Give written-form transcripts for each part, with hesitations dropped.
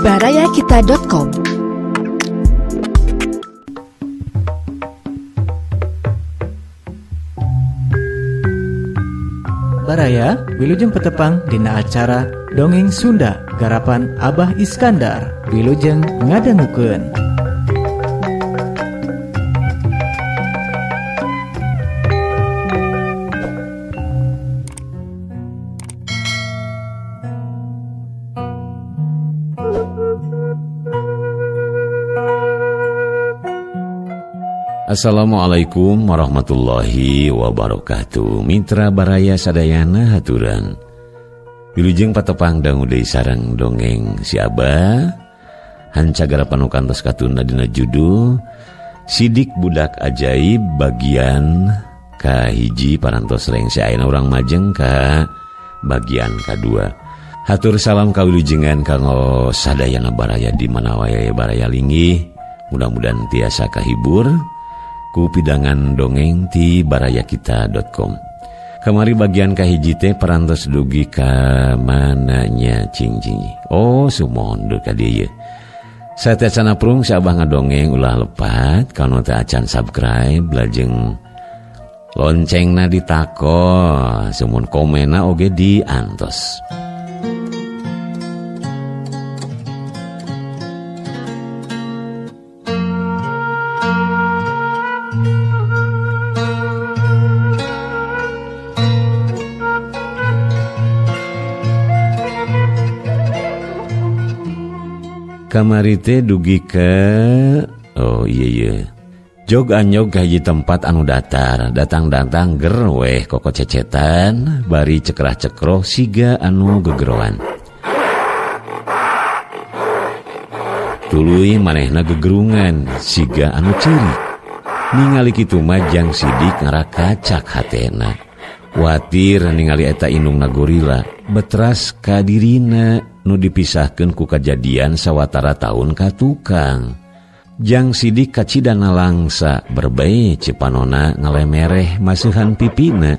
barayakita.com. Baraya wilujeng petepang dina acara Dongeng Sunda garapan Abah Iskandar. Wilujeng ngadangukeun. Assalamualaikum warahmatullahi wabarakatuh. Mitra Baraya sadayana haturan. Wilujeng patepang dangu deui sareng dongeng si Abah. Hancagara panukantos katuna dina judul Sidik Budak Ajaib bagian kahiji parantos rengse ayeuna urang majeng ka bagian kadua. Hatur salam kawilujengan kanggo sadayana Baraya di mana wae Baraya linggih. Mudah-mudahan tiasa kahibur ku pidangan dongeng ti barayakita.com. Kamari bagian kahiji teh parantos dugi ka mananya cing-cing. Oh sumohon ka dieu. Satea prung si Abah ngadongeng ulah lepat kana teh acan subscribe lajeng loncengna ditako sumun komena oge diantos. Kamari teh dugi ke jog anyog hiji tempat anu datar. Datang-datang ger weh koko cecetan bari cekrah-cekroh siga anu gegeroan. Tuluy manehna gegerungan siga anu ceurik. Ningali kitu mah Jang Sidik ngarakacak hatena. Watir ningali eta indungna gorila betras ka dirina nu dipisahkeun ku kajadian sawatara taun ka tukang. Jang Sidik kacidana langsa berbae cepanona ngalemereh masuhan pipina.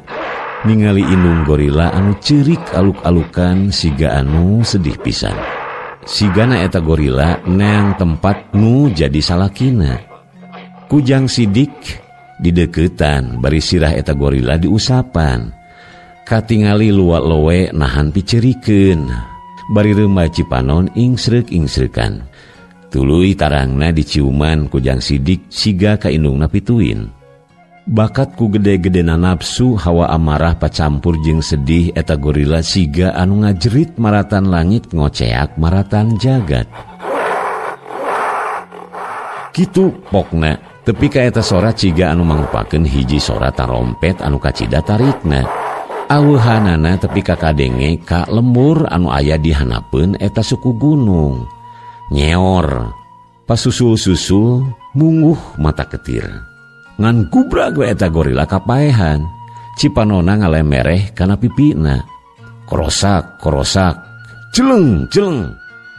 Ningali indung gorila anu ceurik aluk-alukan siga anu sedih pisan. Sigana eta gorila neang tempat nu jadi salakina. Ku Jang Sidik dideuketan bari sirah eta gorila diusapan. Katingali luwak lowe nahan picerikeun. Bari reumah Cipanon ingsrek-ingsrekan. Tuluy tarangna diciuman ku Jang Sidik siga ka indungna pituin. Bakat ku gede-gedena nafsu hawa amarah pacampur jeung sedih eta gorila siga anu ngajerit maratan langit ngoceak maratan jagat. Kitu pokna tepi ka eta sora ciga anu mangrupakeun hiji sora tarompet anu kacida tarikna. Aweuhanana tepi ka kadenge ka lembur anu aya di hanapeun eta suku gunung. Nyeor pasusul-susul munguh mata ketir. Ngan kubrag we eta gorila kapaehan. Cipanona ngalemereh kana pipina. Korosak, celeng.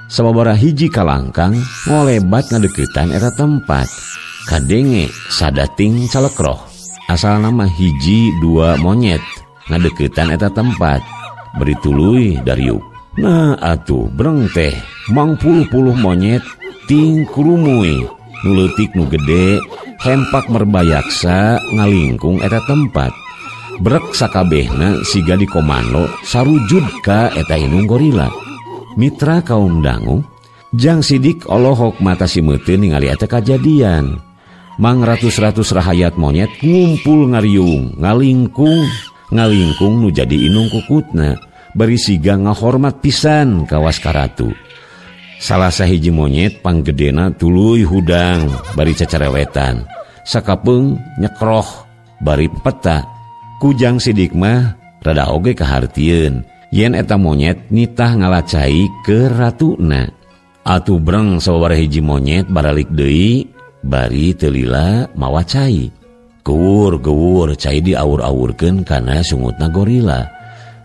Sababaraha hiji kalangkang ngolebat ngadeuketan eta tempat. Kadenge sadating calekroh. Asal nama hiji dua monyet ngadeketan eta tempat. Beri tuluy dariuk. Nah atuh breng teh mangpuluh-puluh monyet ting kurumuy nu leutik nu gede hempak merbayaksa ngalingkung eta tempat. Brek sakabehna siga di komando sarujud ka eta indung gorila. Mitra kaum dangu, Jang Sidik olohok mata simeuteun ningali eta kajadian. Mang ratus-ratus rahayat monyet ngumpul ngariung ngalingkung nu jadi inung kukutna. Bari siga ngahormat pisan ka Waskaratu. Salah sahiji monyet panggedena tuluy hudang bari cacarewetan. Sakapeung nyekroh bari peta. Ku Jang Sidik mah rada oge kahartieun yen eta monyet nitah ngalacai ke ratuna. Atuh breng sababaraha hiji monyet baralik deui bari teu lila mawa cai. Geuwur cai diawur-awurkeun kana sungutna gorila.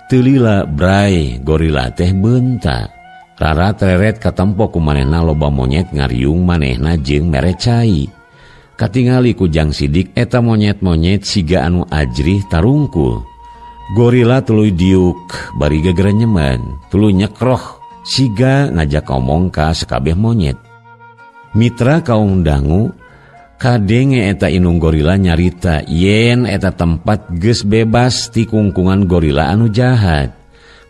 Teu lila bray gorila teh beunta. Rara treret katempo ku manehna loba monyet ngariung manehna jeung mere cai. Katingali ku Jang Sidik eta monyet-monyet siga anu ajrih tarungkul. Gorila tuluy diuk bari gegerenyeman, tuluy nyekroh siga ngajak ngomong ka sakabeh monyet. Mitra kaum dangu kadenge eta inung gorila nyarita yen eta tempat geus bebas ti kungkungan gorila anu jahat.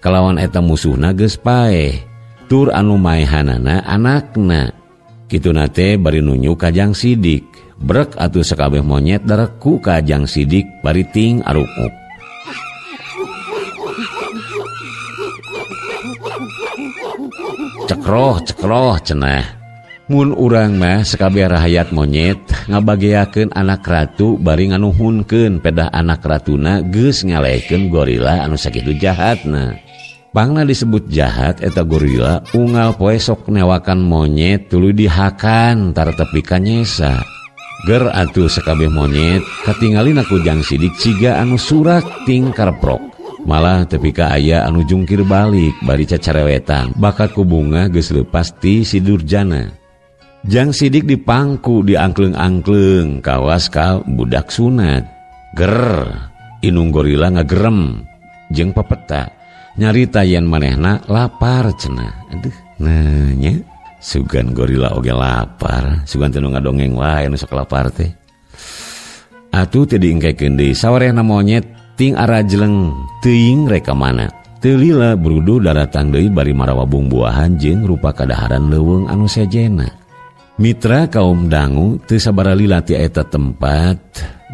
Kalawan eta musuhna geus paeh, tur anu maehanana anakna. Kituna teh bari nunyu ka Jang Sidik. Brek atuh sakabeh monyet dareku ka Jang Sidik bari ting arukuk. Cekroh cenah. Mun urang mah sakabeh rahayat monyet ngabageakeun anak ratu bari nganuhunkeun pedah anak ratuna geus ngalekeun gorila anu sakitu jahatna. Pangna disebut jahat eta gorila unggal poe sok newakan monyet tuluy dihakan tar tepi ka nyesa. Ger atuh sakabeh monyet katingalina ku Jang Sidik ciga anu surak ting kareprok. Malah tepi ka aya anu jungkir balik bari cacarewetan bakat ku bunga geus leupas ti si Durjana. Jang Sidik dipangku diangkleng-angkleng kawas ka budak sunat. Ger inung gorila ngagerem jeung pepeta nyarita yen manehna lapar cenah. Aduh, nya sugan gorila oge lapar, sugan teu ngadongeng wae anu sok lapar teh. Atuh teu diengkekeun deui sawarehna monyet ting arajleng teuing reka mana. Teu lila brudu daratang deui bari marawa bumbuahan jeung rupa kadaharan leuweung anu sejena. Mitra kaum dangu teu sabara lila ti eta tempat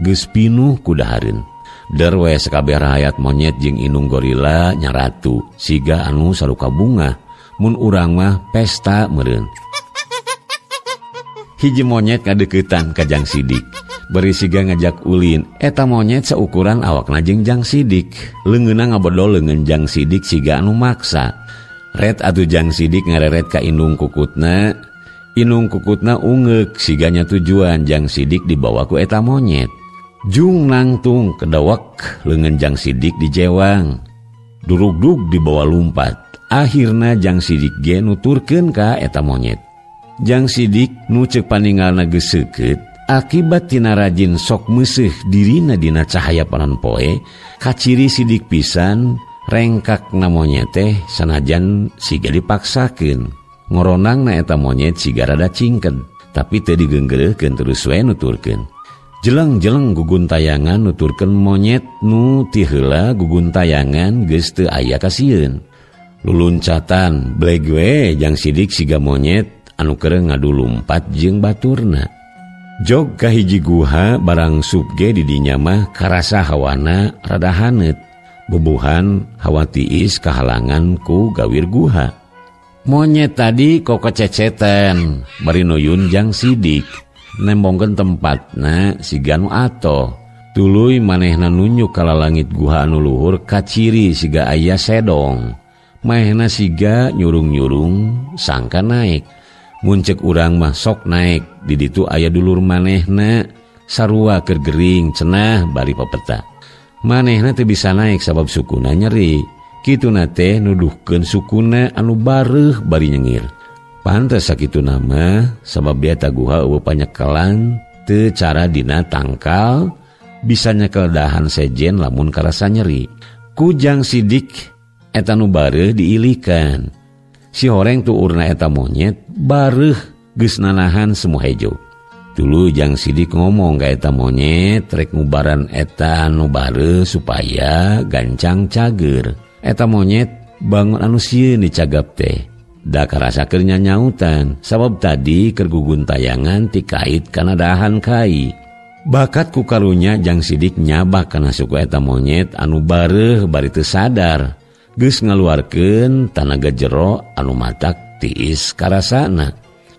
geus pinuh ku dahareun. Derwe sakabeh rahayat monyet jeung inung gorila nyaratu siga anu saruka bunga mun urang mah pesta meureun. Hiji monyet ngadeuketan ka Jang Sidik bari siga ngajak ulin. Eta monyet saukuran awakna jeung Jang Sidik, leungeunna ngabodol leungeun Jang Sidik siga anu maksa. Ret atuh Jang Sidik ngareret ka inung kukutna. Inung kukutna ungeuk siga nya tujuan Jang Sidik dibawa ku eta monyet. Jung nangtung kedawak leungeun Jang Sidik dijewang. Durug-dug dibawa lumpat. Akhirna Jang Sidik ge nuturkeun ka eta monyet. Jang Sidik nu ceuk paningalna geus seukeut akibat tina rajin sok meuseuh dirina dina cahaya panon poe, kaciri Sidik pisan rengkakna monyet teh sanajan siga dipaksakeun. Ngoronangna eta monyet siga rada cingked, tapi teu digeunggeureukkeun terus we nuturkeun. Jeleng-jeleng gugun tayangan nuturkeun monyet nu ti heula gugun tayangan geus teu aya kasieun. Luluncatan bleg we Jang Sidik siga monyet anu keur ngadu lumpat jeung baturna. Jog ka hiji guha barang sup ge di dinya mah karasa hawana rada haneut. Bubuhan hawa tiis kahalangan ku gawir guha. Monyet tadi kok kececetan bari nuyun Jang Sidik. Nembongkeun tempatna siga nu atoh. Tuluy manehna nunjuk kala langit guha anu luhur kaciri siga aya sedong. Manehna siga nyurung-nyurung sangka naik. Mun ceuk urang mah sok naik di ditu aya dulur manehna sarua keur gering cenah bari pepeta. Manehna teu bisa naik sabab sukuna nyeri. Kituna teh nuduhkeun sukuna anu bareuh bari nyengir. Pantes sakitu nama sabab dia taguha eueuh panyekelan teu cara dina tangkal bisa nyekel dahan sejen lamun karasa nyeri. Ku Jang Sidik eta nu bareuh diilikan. Si horeng tuurna eta monyet bareuh geus nanahan semu hejo. Tuluy Jang Sidik ngomong ka eta monyet rek ngubaran eta nu bareuh supaya gancang cager. Eta monyet bangun anu sieun dicagap teh. Da karasakeun nyautan sabab tadi keur gugun tayangan ti kait kana dahan kai. Bakat ku karunya Jang Sidik nyabak kana suku eta monyet anu bareuh bari teu sadar geus ngaluarkeun tanaga jero anu matak tiis karasana.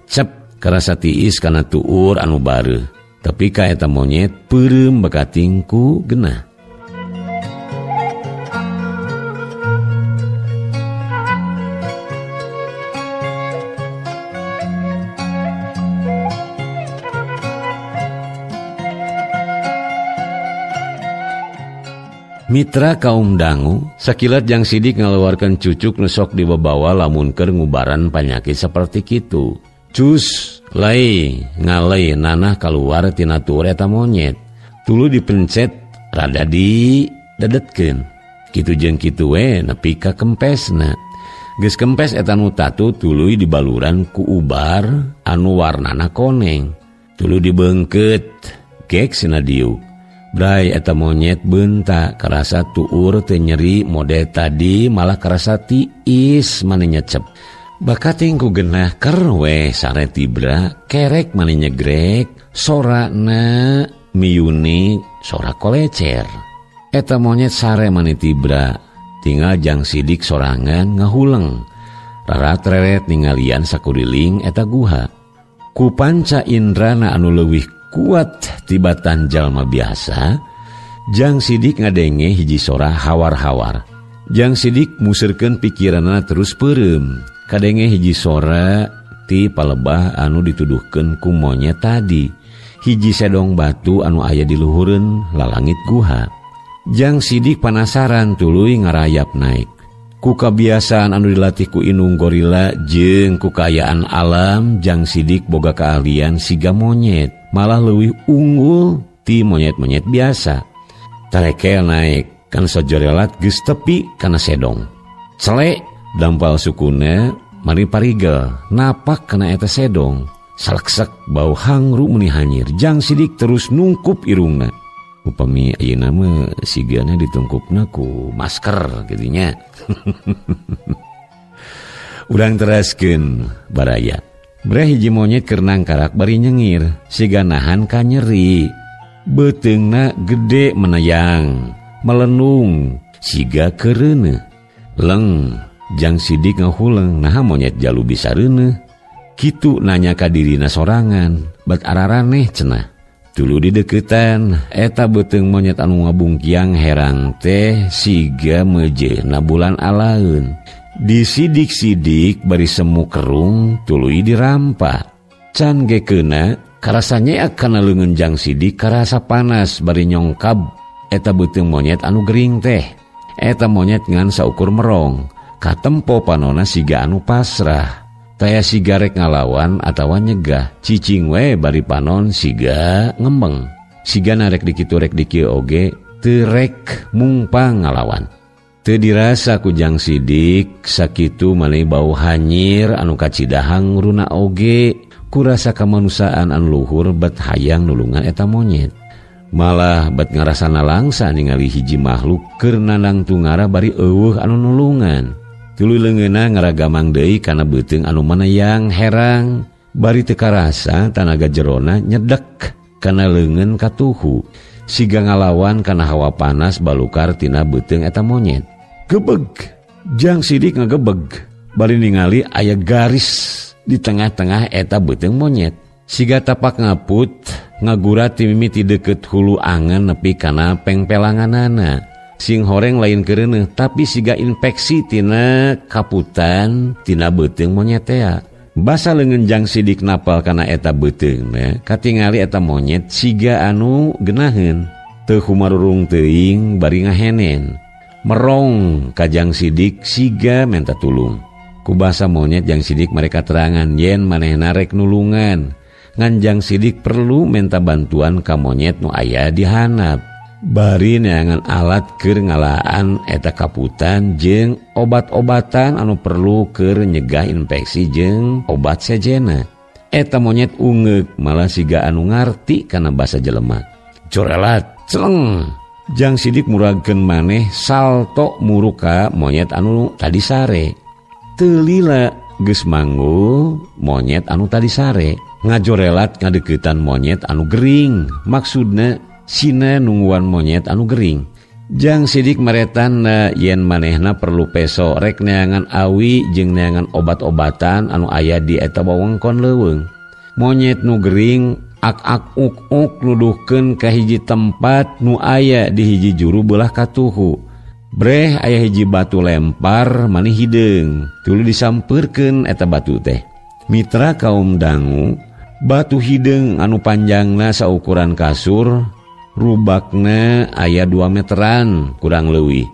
Cep karasa tiis kana tuur anu bareuh. Tapi ka eta monyet peureum bakating ku genah. Mitra kaum dangu, sakilat Jang Sidik ngaluarkeun cucuk nu sok dibabawa lamun keur ngubaran panyakit saperti kitu. Cus, lai, ngalai nanah kaluar tina tuur eta monyet. Tuluy dipencet rada di dadetkeun. Kitu jeung kitu we nepi ka kempesna. Geus kempes eta nu tatu tuluy dibaluran ku ubar anu warnana koneng. Tuluy dibeungkeut gek cenah diuk. Bray eta monyet beunta karasa tuur teu nyeri mode tadi malah karasa tiis mani nyecep. Bakating ku genah ker we sare tibra kerek mani nyegrek sorana miyuni sora kolecer. Eta monyet sare mani tibra tinggal jang sidik sorangan ngahuleng. Rarat-reret ningalian sakuriling eta guha. Ku panca indrana anu leuwih kuat tibatan jalma biasa, jang sidik ngadenge hiji sora hawar-hawar. Jang sidik muserkeun pikiranna terus peureum. Kadenge hiji sora ti palebah anu dituduhkeun ku monyet tadi. Hiji sedong batu anu aya di luhureun lalangit guha. Jang sidik panasaran tuluy ngarayap naik. Ku kabiasaan anu dilatih ku inung gorila jeung ku kaayaan alam, jang sidik boga keahlian siga monyet, malah leuwih unggul ti monyet-monyet biasa. Tarekel naik kan sajorelat geus tepi kana sedong. Celek dampal sukuna mari parigel napak kana eta sedong. Saleksek bau hangru meuni hanyir. Jang sidik terus nungkup irungna. Upami ayeuna mah sigana ditungkupna ku masker gitunya. Urang teraskeun baraya. Breh hiji monyet keur nangkarak bari nyengir, siga nahan ka nyeri. Beuteungna gede menayang, melenung, siga keureuneuh. Leng, jang sidik ngahuleng naha monyet jalu bisa reuneuh. Kitu nanya ka dirina sorangan, bat araraneh cenah. Tulu di deketan, eta beuteung monyet anu ngabungkiang herang teh siga mejeuna bulan alaeun. Disidik-sidik bari semu kerung tuluy dirampa. Can gekeuna karasa nyeak kana leungeun jang sidik karasa panas bari nyongkab. Eta beuteung monyet anu gering teh. Eta monyet ngan saukur merong. Katempo panona siga anu pasrah. Taya siga rek ngalawan atawa nyegah, cicing we bari panon siga ngembeng. Siga narek dikitu rek dikieu oge teu rek mungpang ngalawan. Teu dirasa ku jang sidik sakitu maneh bau hanyir anu kacidahang runa oge ku rasa kamanusaan anu luhur bet hayang nulungan eta monyet. Malah bet ngarasana langsa ningali hiji makhluk keur nandang tungara bari eueuh anu nulungan. Tuluy leungeunna ngaragamang deui kana beuteung anu manayang herang, bari teu karasa tanaga jerona nyedek kana leungeun katuhu. Siga ngalawan kana hawa panas balukar tina beuteung eta monyet. Gebeg, jang sidik ngagebeg, bari ningali aya garis di tengah-tengah eta beuteung monyet. Siga tapak ngaput, ngagurat ti mimiti deukeut hulu angan nepi kana pengpelanganana. Sing horeng lain kereuneuh tapi siga infeksi tina kaputan tina beuteung monyet tea. Basa leungeun jang sidik napal kana eta beuteungna, katingali eta monyet siga anu geunaheun. Teu kumarurung teuing bari ngahenen. Merong ka jang sidik siga menta tulung. Ku basa monyet jang sidik mereka terangan yen manehna rek nulungan. Ngan jang sidik perlu menta bantuan ka monyet nu aya di handap. Bari neangan alat keur ngalaan eta kaputan jeung obat-obatan anu perlu keur nyegah infeksi jeung obat sejena. Eta monyet ungeuk malah siga anu ngarti kana basa jelema. Corelat, celeng. Jang sidik muragkeun maneh salto muru ka monyet anu tadi sare. Teu lila geus manggul monyet anu tadi sare. Ngajorelat ngadeuketan monyet anu gering. Maksudna sina nungguan monyet anu gering. Jang sidik maretan yen manehna perlu peso rek neangan awi jeung neangan obat-obatan anu aya di eta wewengkon leuweung. Monyet nu gering ak-ak-uk-uk nuduhkeun ka hiji tempat nu aya di hiji juru beulah katuhu. Breh aya hiji batu lempar mani hideung, tuluy disampeurkeun eta batu teh. Mitra kaum dangu, batu hideung anu panjangna saukuran kasur, rubakna aya 2 meteran kurang leuwih.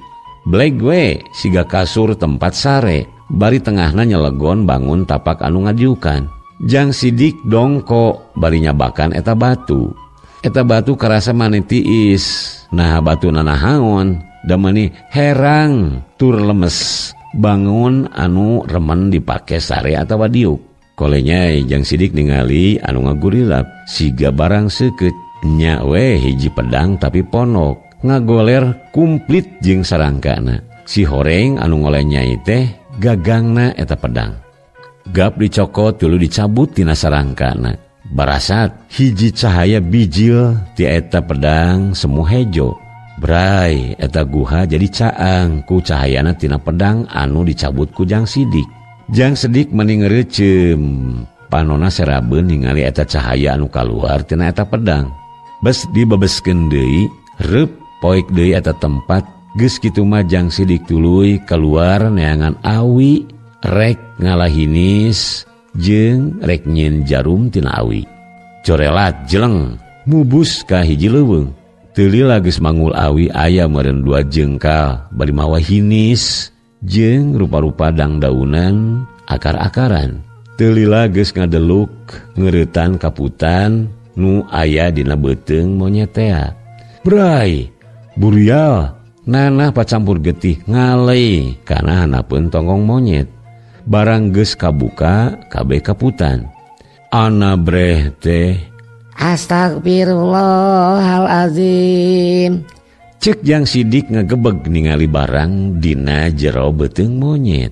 Bleg we siga kasur tempat sare, bari tengahna nyelegon bangun tapak anu ngadiukan. Jang sidik dongko bari nyabakan eta batu. Eta batu karasa maneh tiis. Nah batu nanahaon da meuni herang tur lemes. bangun anu remen dipake sare atawa diuk. Kolenya Jang Sidik ningali anu ngagurilap siga barang seukeut nya we hiji pedang tapi ponok ngagoler kumplit jeung sarangkana. Si horeng anu ngolenyai teh gagangna eta pedang. Gap dicokot tuluy dicabut tina sarangkana. Barasat hiji cahaya bijil ti eta pedang semu hejo. Bray eta guha jadi caang ku cahayana tina pedang anu dicabut ku Jang Sidik. Jang Sidik meni ngeureeceum panonna serabeun ningali eta cahaya anu kaluar tina eta pedang. Bes dibebeskeun deui, reup poek deui eta tempat. Geus kitu mah Jang Sidik tuluy keluar neangan awi rek ngalahinis jeung rek nyieun jarum tina awi. Corelat jeleng mubus ka hiji leuweung. Teu lila geus mangul awi aya meureun 2 jengkal bari mawa hinis jeung rupa-rupa dangdaunan akar-akaran. Teu lila geus ngadeluk ngeuretan kaputan nu aya dina beuteung monyet teh. Bray, burial nanah pacampur getih ngalei kana hanapeun tonggong monyet. Barang geus kabuka kabeh kaputan. Ana breh teh astagfirullahalazim. Ceuk Jang Sidik ngagebeg ningali barang dina jero beuteung monyet.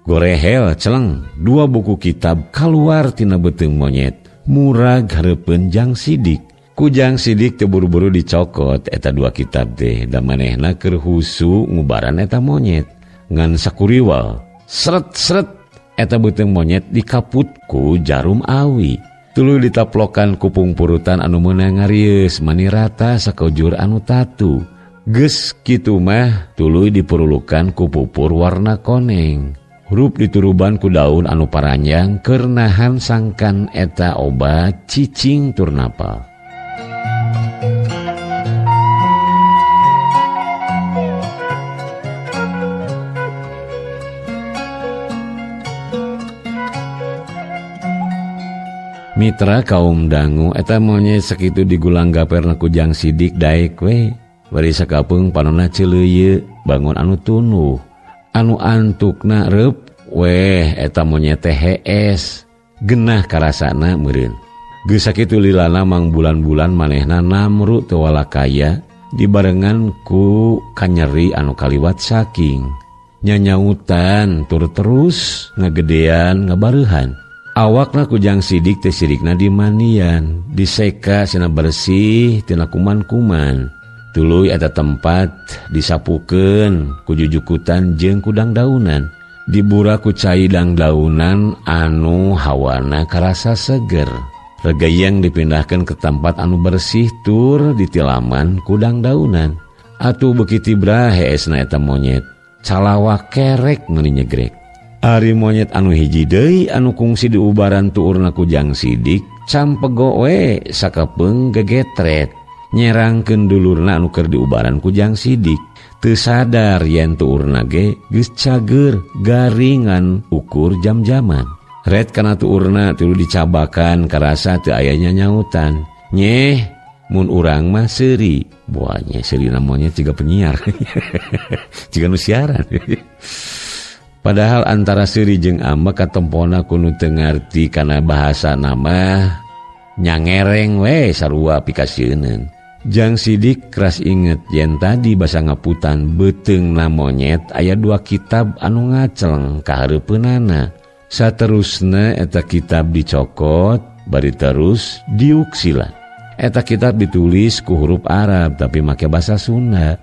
Gorehel celeng 2 buku kitab kaluar tina beuteung monyet. Murag hareupeun Jang Sidik. Ku Jang Sidik teu buru-buru dicokot eta 2 kitab teh da manehna keur husu ngubaran eta monyet. Ngan sakuriwal sret-sret eta beuteung monyet dikaput ku jarum awi. Tuluy ditaplokan ku pungpurutan anu meunang ngarius mani rata sakojur anu tatu. Geus kitu mah tuluy dipurulukan ku pupur warna koneng. Hurup dituruban ku daun anu paranjang keur nahan sangkan eta obat cicing turnapal. Mitra kaum dangu eta monyet sakitu digulang gaperna ku Jang Sidik daek we. Bari sakapeung panonna ceuleuyeut bangun anu tunuh. Anu antukna reup weh eta monyet teh hees. Genah karasana meureun. Geus sakitu lilana mang bulan-bulan manehna namru teu walakaya dibarengan ku kanyeri anu kaliwat saking. Nyanyautan tur terus ngagedean ngabareuhan. Awakna ku Jang Sidik teh sirikna dimandian, diseka cenah bersih tina kuman-kuman. Tuluy eta tempat disapukeun ku jujukutan jeung ku dangdaunan. Dibura ku cai dangdaunan anu hawana karasa seger. Regayang dipindahkeun ke tempat anu bersih tur ditilaman ku dangdaunan. Atuh beuki tibra heesna eta monyet. Calawak kerek meuni nyegrek. Ari monyet anu hiji deui anu kungsi diubaran tuurna ku Jang Sidik campego we sakapeung gegetret nyerangkeun dulurna anu keur diubaran ku Jang Sidik. Teu sadar yen tuurna ge geus cager garingan ukur jam-jaman. Ret kana tuurna tuluy dicabakan karasa teu aya nyautan. Nyeh mun urang mah seuri. Buahnya seurina monyet jiga penyiar. Jiga nu siaran. Padahal antara seuri jeung ambek katempona kudu teu ngarti kana bahasa nama nyangereng we sarua pikasieun. Jang Sidik keras inget yen tadi basa ngaputan beuteungna monyet aya 2 kitab anu ngaceleng ka hareupeunana. Saterusna eta kitab dicokot bari terus diuk silat. Eta kitab ditulis ku huruf Arab tapi make basa Sunda.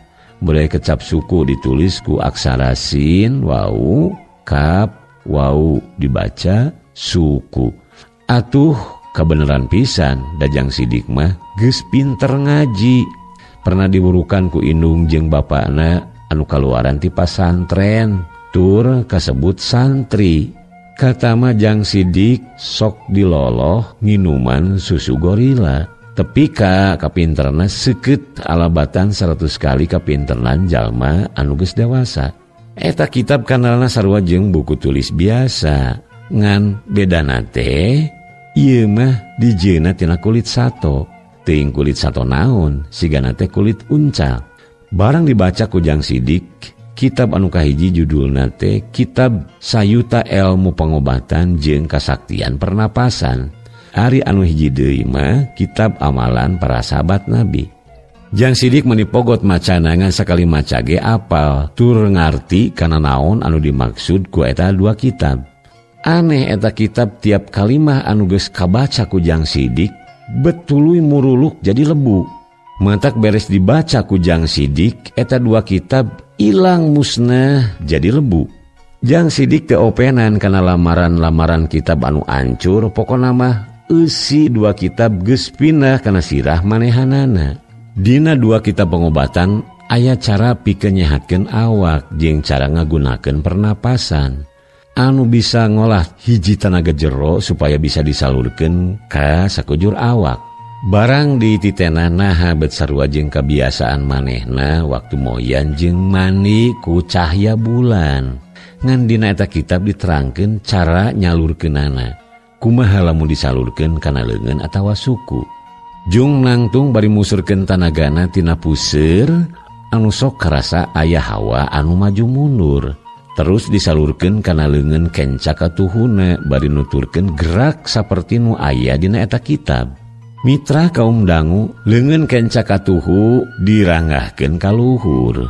Mulai kecap suku ditulis ku aksara sin, wau, kap, wau dibaca suku. Atuh kebenaran pisan da Jang Sidik mah geus pinter ngaji. Pernah diburukan ku indung jeung bapakna anu kaluaran ti pasantren, tur kasebut santri. Kata mah Jang Sidik sok diloloh minuman susu gorila. Tepi ka kapinterna seukeut alabatan 100 kali kapinternan jalma anu geus dewasa. Eta kitab kanalna sarua jeung buku tulis biasa. Ngan bedana teh ieu mah dijieuna tina kulit sato. Teuing kulit sato naon, sigana teh kulit uncal. Barang dibaca ku Jang Sidik, Kitab anu kahiji judulna teh Kitab Sayuta Elmu Pengobatan jeung Kasaktian Pernapasan. Ari anu hiji deui mah Kitab Amalan Para Sahabat Nabi. Jang sidik menipogot macanangan sakali maca ge apal tur ngarti kana naon anu dimaksud ku eta dua kitab. Aneh eta kitab tiap kalimah anu geus kabaca ku jang sidik betuluy muruluk jadi lebu. Mantak beres dibaca ku jang sidik eta dua kitab ilang musnah jadi lebu. Jang sidik teu openan kana lamaran-lamaran kitab anu ancur, pokona mah eusi dua kitab geus pindah kana sirah manehanana. Dina dua kitab pengobatan aya cara pikeun nyehatkeun awak jeung cara ngagunakeun pernapasan anu bisa ngolah hiji tenaga jero supaya bisa disalurkeun ka sakujur awak. Barang di titena naha bet sarua jeung kebiasaan manehna waktu moyan jeung mandi ku cahya bulan. Ngan dina eta kitab diterangkeun cara nyalurkeunana. Kumaha lamun disalurkeun kana leungeun atawa suku. Jung nangtung bari musurkeun tanagana tina puseur anu sok karasa aya hawa anu maju mundur. Terus disalurkeun kana leungeun kenca katuhuna bari nuturkeun gerak saperti nu aya dina eta kitab. Mitra kaum dangu leungeun kenca katuhu diranggahkeun ka luhur.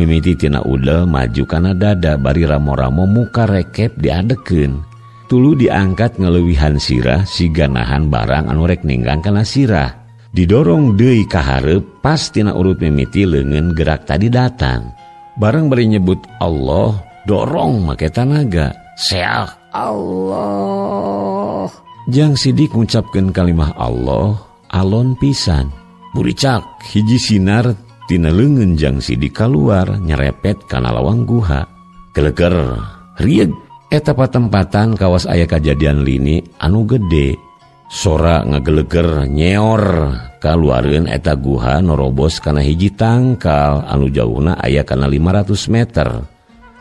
Mimiti tina udel maju kana dada bari ramo-ramo muka rekep diadekeun. Tulu diangkat ngeleuwihan sirah siga nahan barang anu rek ninggang kana sirah. Didorong deui ka hareup pas tina urut mimiti leungeun gerak tadi datang. Barang bari nyebut Allah, dorong make tanaga. Seak Allah. Jang sidik ngucapkeun kalimah Allah alon pisan. Buricak hiji sinar tina leungeun jang sidik kaluar nyerepet kana lawang guha. Geleger rieg eta patempatan kawas aya kajadian lini anu gede. Sora ngageleger nyeor kaluareun eta guha norobos kana hiji tangkal anu jauhna aya kana 500 meter.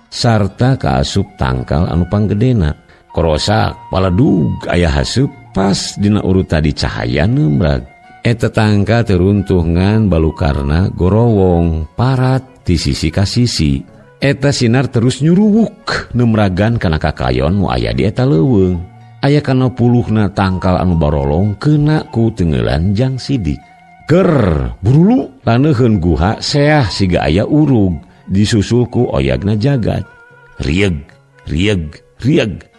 Sarta kaasup tangkal anu panggedena. Korosak paladug aya hasup pas dina urut tadi cahaya nemrag. Eta tangka teruntuhngan balukarna gorowong parat di sisi ka sisi. Eta sinar terus nyuruwuk nemragan kana kakayon nu aya di eta leuweung. Aya kana puluhna tangkal anu barolong kena ku tengeulan jang sidik. Ker burulu laneuheun guha seah siga aya urug disusul ku oyagna jagat. Rieg rieg rieg.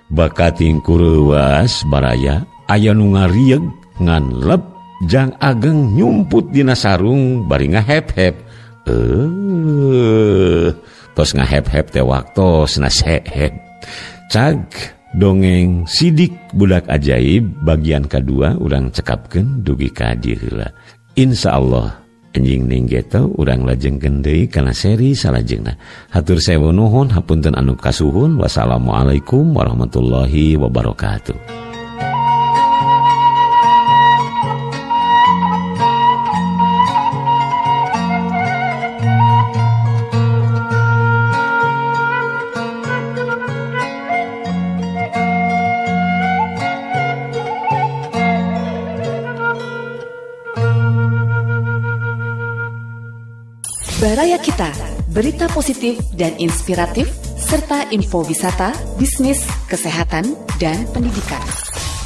Bakating kureuwas baraya aya nu ngarieg ngan lep jang ageng nyumput dina sarung bari ngahep-hep. Tos ngahep-hep teh waktos nasehet. Cag dongeng sidik budak ajaib bagian kedua urang cekapkeun dugi ka dieu heula. Insyaallah anjing ninggeto urang lajengkeun deui kana seri salajengna. Hatur sewu nuhun hapunten anu kasuhun. Wassalamualaikum warahmatullahi wabarakatuh. Baraya Kita, berita positif dan inspiratif, serta info wisata, bisnis, kesehatan, dan pendidikan.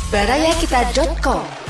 Barayakita.com